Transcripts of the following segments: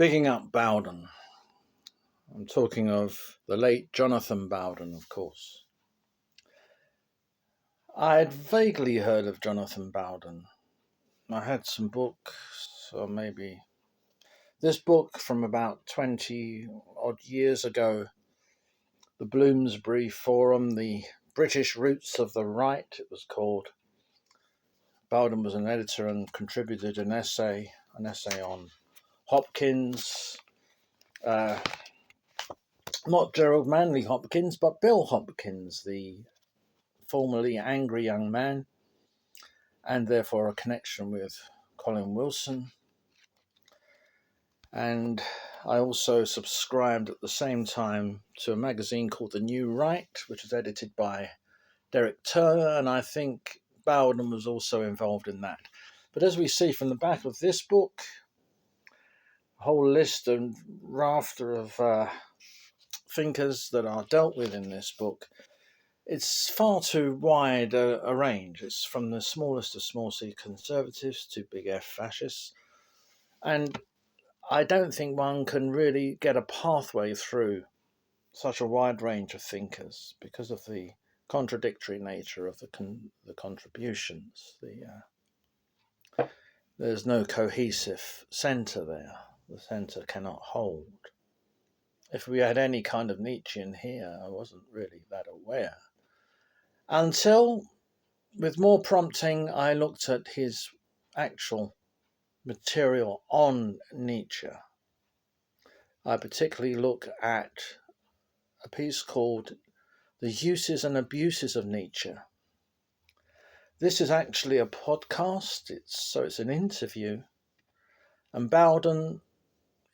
Bigging up Bowden. I'm talking of the late Johnathan Bowdn, of course. I had vaguely heard of Johnathan Bowdn. I had some books, or maybe this book from about 20 odd years ago, the Bloomsbury Forum, the British Roots of the Right, it was called. Bowden was an editor and contributed an essay on Hopkins, not Gerald Manley Hopkins, but Bill Hopkins, the formerly angry young man, and therefore a connection with Colin Wilson. And I also subscribed at the same time to a magazine called The New Right, which was edited by Derek Turner, and I think Bowden was also involved in that. But as we see from the back of this book, a whole list and rafter of thinkers that are dealt with in this book, it's far too wide a range. It's from the smallest of small c conservatives to big F fascists. And I don't think one can really get a pathway through such a wide range of thinkers because of the contradictory nature of the contributions. There's no cohesive centre there. The centre cannot hold. If we had any kind of Nietzschean here, I wasn't really that aware. Until, with more prompting, I looked at his actual material on Nietzsche. I particularly look at a piece called The Uses and Abuses of Nietzsche. This is actually a podcast, it's an interview, and Bowden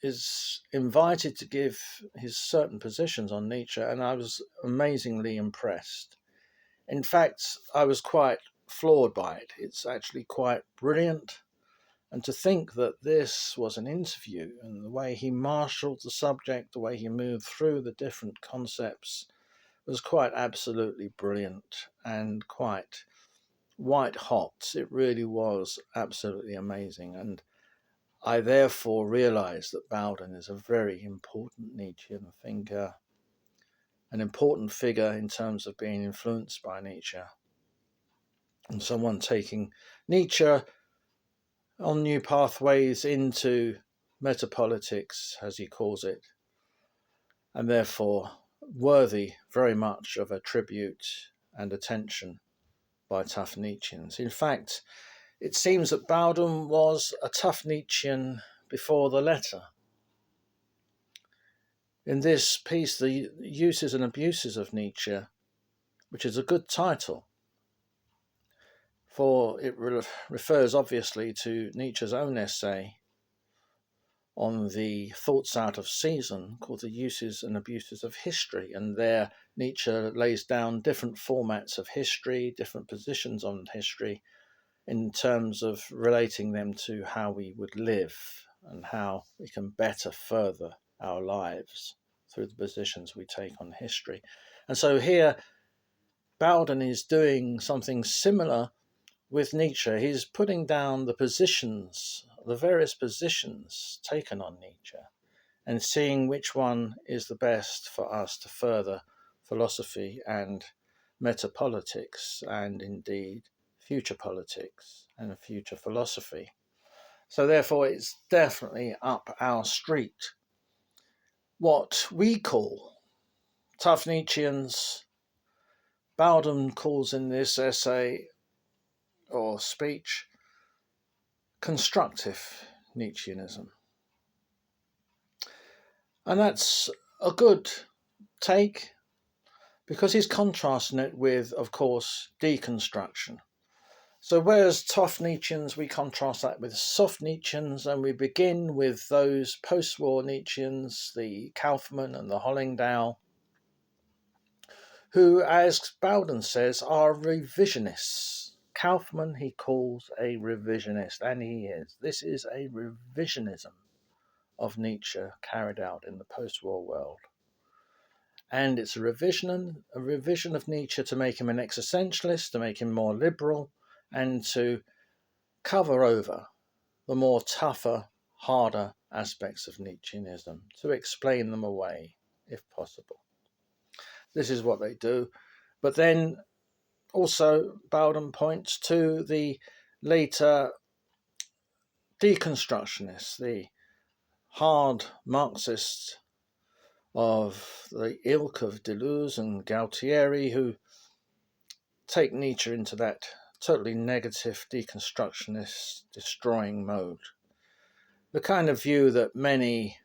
is invited to give his certain positions on Nietzsche, and I was amazingly impressed. In fact, I was quite floored by it. It's actually quite brilliant. And to think that this was an interview and the way he marshalled the subject, the way he moved through the different concepts was quite absolutely brilliant and quite white hot. It really was absolutely amazing. And I therefore realized that Bowden is a very important Nietzschean thinker, an important figure in terms of being influenced by Nietzsche, and someone taking Nietzsche on new pathways into metapolitics, as he calls it, and therefore worthy very much of a tribute and attention by tough Nietzscheans. In fact, it seems that Bowden was a tough Nietzschean before the letter. In this piece, The Uses and Abuses of Nietzsche, which is a good title, for it refers obviously to Nietzsche's own essay on the thoughts out of season called The Uses and Abuses of History. And there Nietzsche lays down different formats of history, different positions on history in terms of relating them to how we would live and how we can better further our lives through the positions we take on history. And so here Bowden is doing something similar with Nietzsche. He's putting down the positions, the various positions taken on Nietzsche, and seeing which one is the best for us to further philosophy and metapolitics, and indeed future politics and future philosophy. So therefore it's definitely up our street. What we call tough Nietzscheans, Bowden calls in this essay or speech constructive Nietzscheanism. And that's a good take because he's contrasting it with, of course, deconstruction. So whereas tough Nietzscheans, we contrast that with soft Nietzscheans, and we begin with those post-war Nietzscheans, the Kaufmann and the Hollingdale, who, as Bowden says, are revisionists. Kaufmann he calls a revisionist, and he is. This is a revisionism of Nietzsche carried out in the post-war world. And it's a revision of Nietzsche to make him an existentialist, to make him more liberal, and to cover over the more tougher harder aspects of Nietzscheanism, to explain them away, if possible. This is what they do. But then also Bowden points to the later deconstructionists, the hard Marxists of the ilk of Deleuze and Guattari, who take Nietzsche into that totally negative deconstructionist destroying mode. The kind of view that many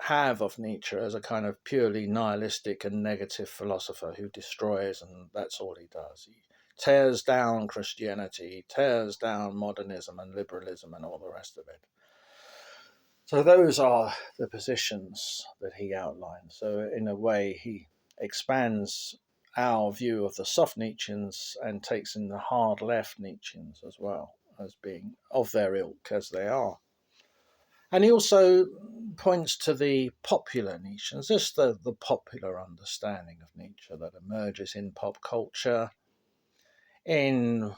have of Nietzsche as a kind of purely nihilistic and negative philosopher who destroys, and that's all he does. He tears down Christianity, he tears down modernism and liberalism and all the rest of it. So those are the positions that he outlines. So in a way, he expands our view of the soft Nietzscheans and takes in the hard left Nietzscheans as well, as being of their ilk as they are. And he also points to the popular Nietzscheans, just the popular understanding of Nietzsche that emerges in pop culture, in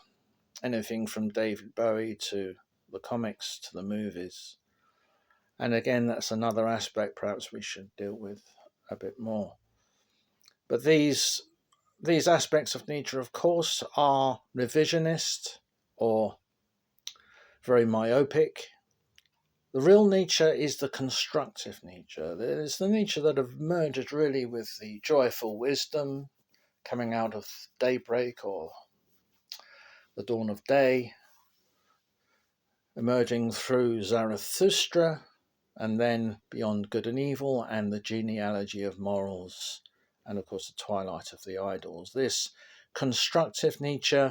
anything from David Bowie to the comics to the movies. And again, that's another aspect perhaps we should deal with a bit more. But these aspects of Nietzsche, of course, are revisionist or very myopic. The real Nietzsche is the constructive Nietzsche. It's the Nietzsche that emerges really with the joyful wisdom coming out of daybreak or the dawn of day, emerging through Zarathustra, and then beyond good and evil and the genealogy of morals, and of course the twilight of the idols. This constructive Nietzsche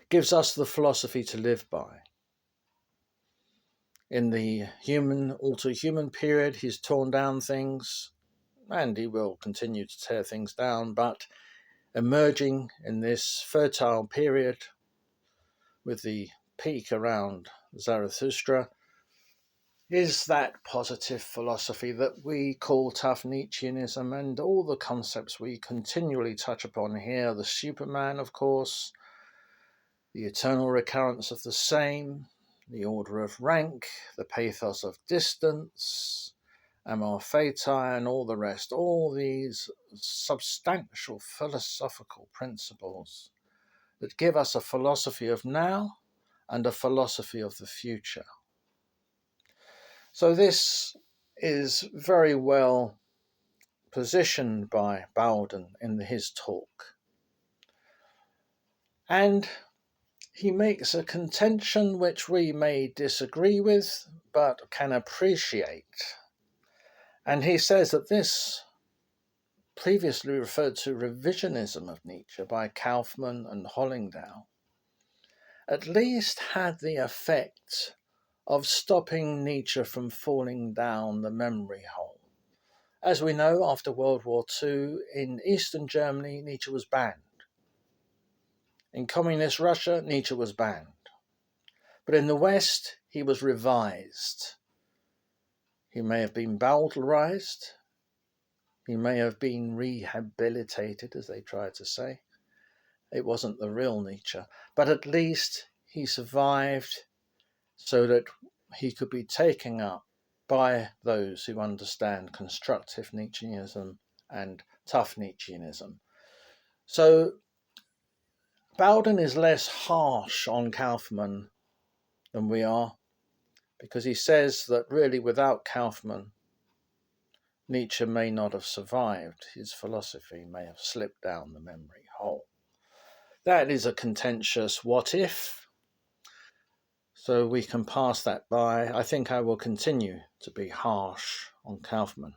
gives us the philosophy to live by. In the all too human period, he's torn down things, and he will continue to tear things down, but emerging in this fertile period with the peak around Zarathustra is that positive philosophy that we call tough Nietzscheanism, and all the concepts we continually touch upon here, the Superman, of course, the eternal recurrence of the same, the order of rank, the pathos of distance, amor fati, and all the rest, all these substantial philosophical principles that give us a philosophy of now and a philosophy of the future. So this is very well positioned by Bowden in his talk. And he makes a contention which we may disagree with, but can appreciate. And he says that this, previously referred to revisionism of Nietzsche by Kaufmann and Hollingdale, at least had the effect of stopping Nietzsche from falling down the memory hole. As we know, after World War II, in Eastern Germany, Nietzsche was banned. In communist Russia, Nietzsche was banned. But in the West, he was revised. He may have been Bowdlerized. He may have been rehabilitated, as they try to say. It wasn't the real Nietzsche. But at least he survived so that he could be taken up by those who understand constructive Nietzscheanism and tough Nietzscheanism. So Bowden is less harsh on Kaufmann than we are, because he says that really without Kaufmann, Nietzsche may not have survived. His philosophy may have slipped down the memory hole. That is a contentious what if, so we can pass that by. I think I will continue to be harsh on Kaufmann.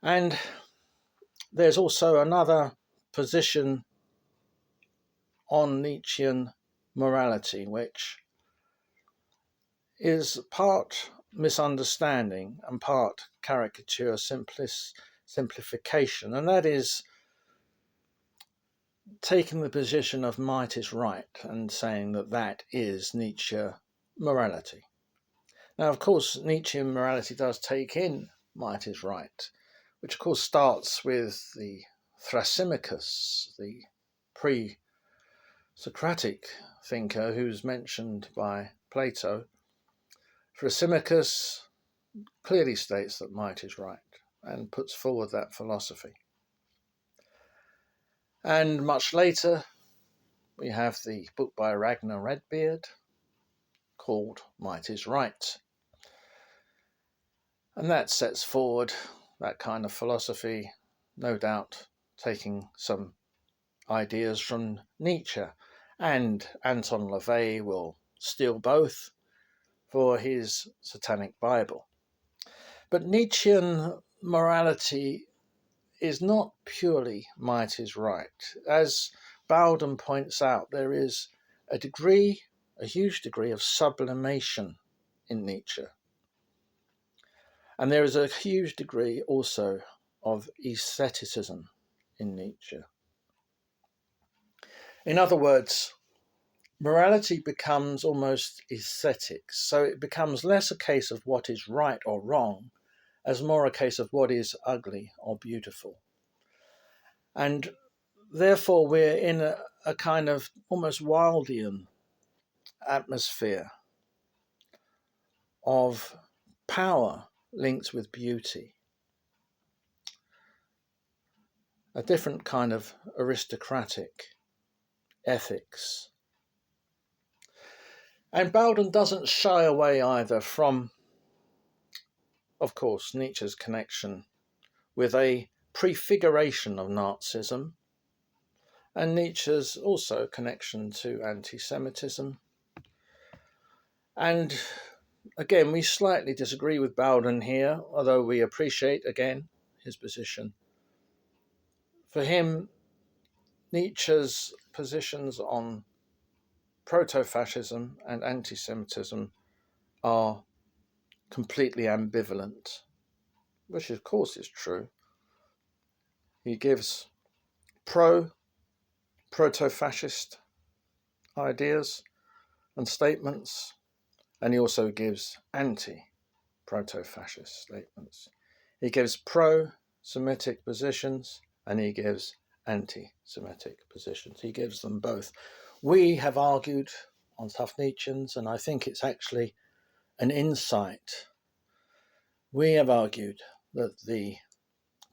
And there's also another position on Nietzschean morality, which is part misunderstanding and part caricature simplification, and that is taking the position of might is right and saying that that is Nietzsche morality. Now, of course, Nietzschean morality does take in might is right, which of course starts with the Thrasymachus, the Socratic thinker who's mentioned by Plato, Thrasymachus clearly states that might is right and puts forward that philosophy. And much later, we have the book by Ragnar Redbeard called Might is Right. And that sets forward that kind of philosophy, no doubt taking some ideas from Nietzsche. And Anton LaVey will steal both for his Satanic Bible. But Nietzschean morality is not purely might is right. As Bowden points out, there is a huge degree of sublimation in Nietzsche. And there is a huge degree also of aestheticism in Nietzsche. In other words, morality becomes almost aesthetic. So it becomes less a case of what is right or wrong, as more a case of what is ugly or beautiful. And therefore we're in a kind of almost Wildian atmosphere of power linked with beauty. A different kind of aristocratic ethics. And Bowden doesn't shy away either from, of course, Nietzsche's connection with a prefiguration of Nazism and Nietzsche's also connection to anti-Semitism. And again, we slightly disagree with Bowden here, although we appreciate, again, his position. For him, Nietzsche's positions on proto-fascism and anti-Semitism are completely ambivalent, which of course is true. He gives proto-fascist ideas and statements, and he also gives anti-proto-fascist statements. He gives pro-Semitic positions and he gives anti-Semitic positions. He gives them both. We have argued on Tough Nietzscheans, and I think it's actually an insight. We have argued that the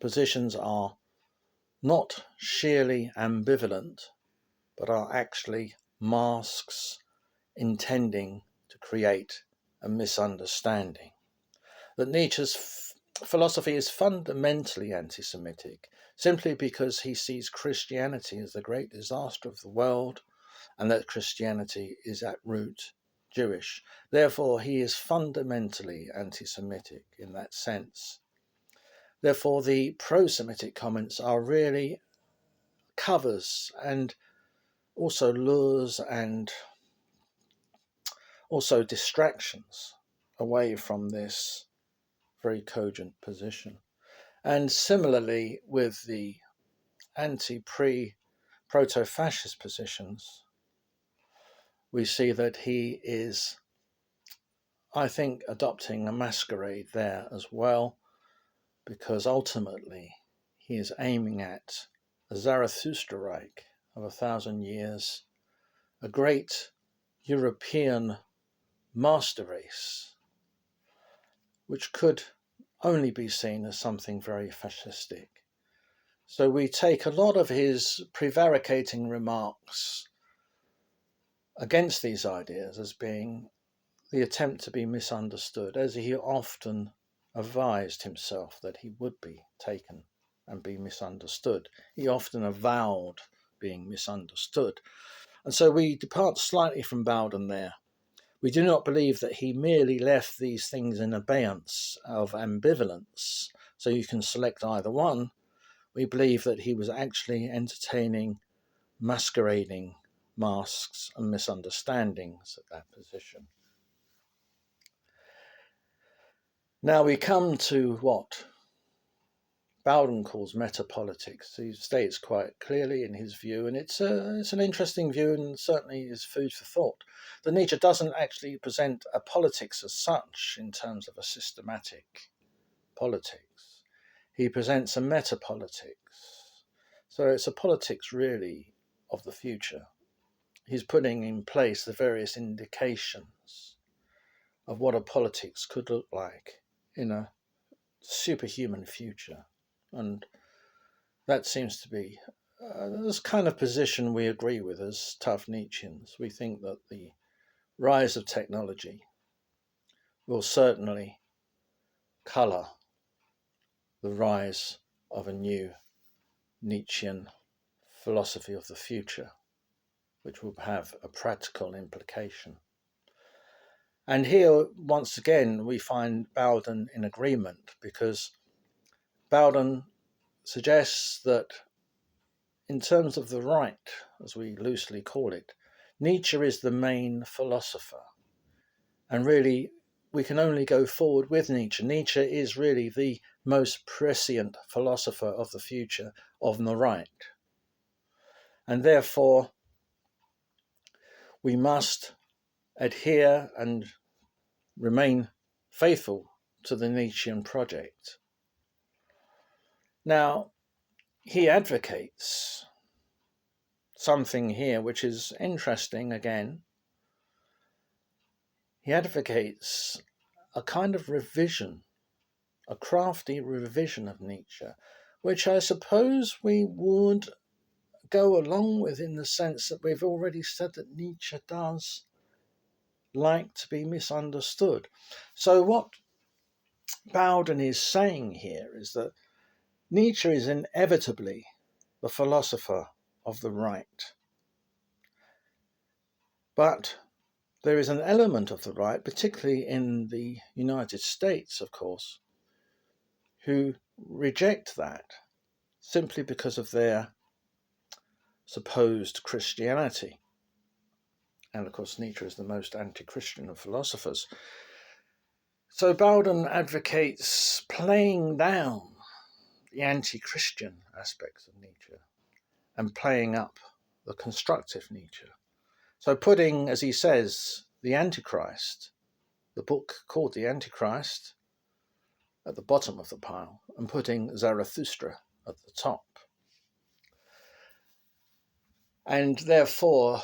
positions are not sheerly ambivalent, but are actually masks intending to create a misunderstanding. That Nietzsche's philosophy is fundamentally anti-Semitic, simply because he sees Christianity as the great disaster of the world, and that Christianity is at root Jewish. Therefore, he is fundamentally anti-Semitic in that sense. Therefore, the pro-Semitic comments are really covers and also lures and also distractions away from this very cogent position. And similarly with the proto-fascist positions, we see that he is, I think, adopting a masquerade there as well, because ultimately he is aiming at a Zarathustra Reich of 1,000 years, a great European master race, which could only be seen as something very fascistic. So we take a lot of his prevaricating remarks against these ideas as being the attempt to be misunderstood, as he often advised himself that he would be taken and be misunderstood. He often avowed being misunderstood. And so we depart slightly from Bowden there. We do not believe that he merely left these things in abeyance of ambivalence, so you can select either one. We believe that he was actually entertaining masquerading masks and misunderstandings at that position. Now we come to what Bowden calls metapolitics. He states quite clearly in his view, and it's an interesting view and certainly is food for thought, that Nietzsche doesn't actually present a politics as such in terms of a systematic politics. He presents a metapolitics. So it's a politics really of the future. he's putting in place the various indications of what a politics could look like in a superhuman future. And that seems to be this kind of position we agree with as tough Nietzscheans. We think that the rise of technology will certainly colour the rise of a new Nietzschean philosophy of the future, which will have a practical implication. And here, once again, we find Bowden in agreement, because Bowden suggests that in terms of the right, as we loosely call it, Nietzsche is the main philosopher. And really, we can only go forward with Nietzsche. Nietzsche is really the most prescient philosopher of the future of the right. And therefore, we must adhere and remain faithful to the Nietzschean project. Now, he advocates something here which is interesting again. He advocates a kind of revision, a crafty revision of Nietzsche, which I suppose we would go along with, in the sense that we've already said that Nietzsche does like to be misunderstood. So what Bowden is saying here is that Nietzsche is inevitably the philosopher of the right. But there is an element of the right, particularly in the United States, of course, who reject that simply because of their supposed Christianity. And of course, Nietzsche is the most anti-Christian of philosophers. So Bowden advocates playing down the anti-Christian aspects of Nietzsche and playing up the constructive Nietzsche. So putting, as he says, the Antichrist, the book called The Antichrist, at the bottom of the pile, and putting Zarathustra at the top. And therefore,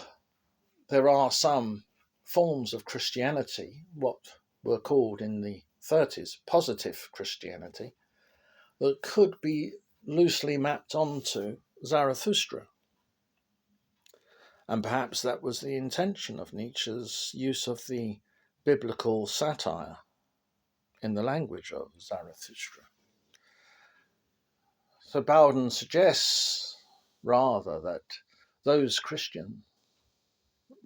there are some forms of Christianity, what were called in the 30s positive Christianity, that could be loosely mapped onto Zarathustra. And perhaps that was the intention of Nietzsche's use of the biblical satire in the language of Zarathustra. So Bowden suggests rather that those Christian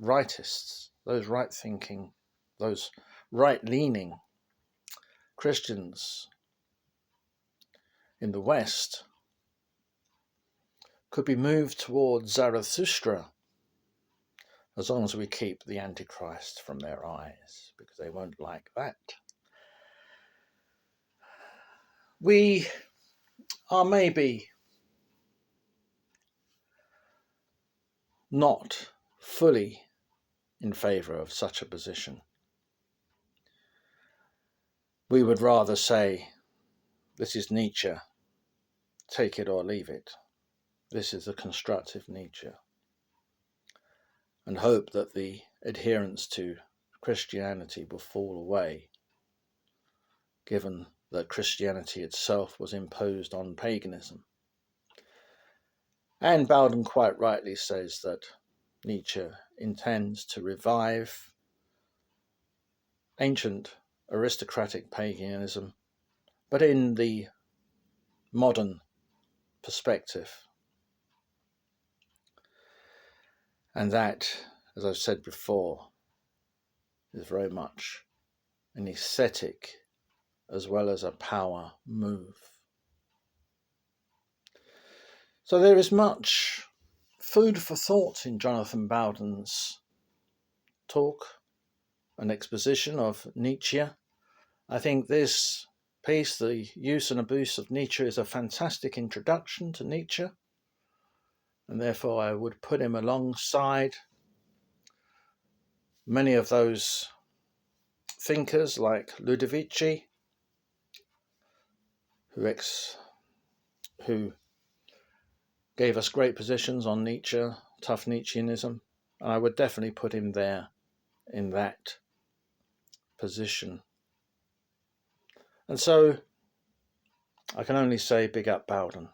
rightists, those right-thinking, those right-leaning Christians in the West could be moved towards Zarathustra, as long as we keep the Antichrist from their eyes, because they won't like that. We are maybe not fully in favour of such a position. We would rather say, this is Nietzsche, take it or leave it. This is a constructive Nietzsche. And hope that the adherence to Christianity will fall away, given that Christianity itself was imposed on paganism. And Bowden quite rightly says that Nietzsche intends to revive ancient aristocratic paganism, but in the modern perspective. And that, as I've said before, is very much an aesthetic as well as a power move. So there is much food for thought in Johnathan Bowdn's talk and exposition of Nietzsche. I think this piece, The Use and Abuse of Nietzsche, is a fantastic introduction to Nietzsche, and therefore I would put him alongside many of those thinkers like LEVY, who gave us great positions on Nietzsche, tough Nietzscheanism, And I would definitely put him there in that position. And so I can only say big up Bowden.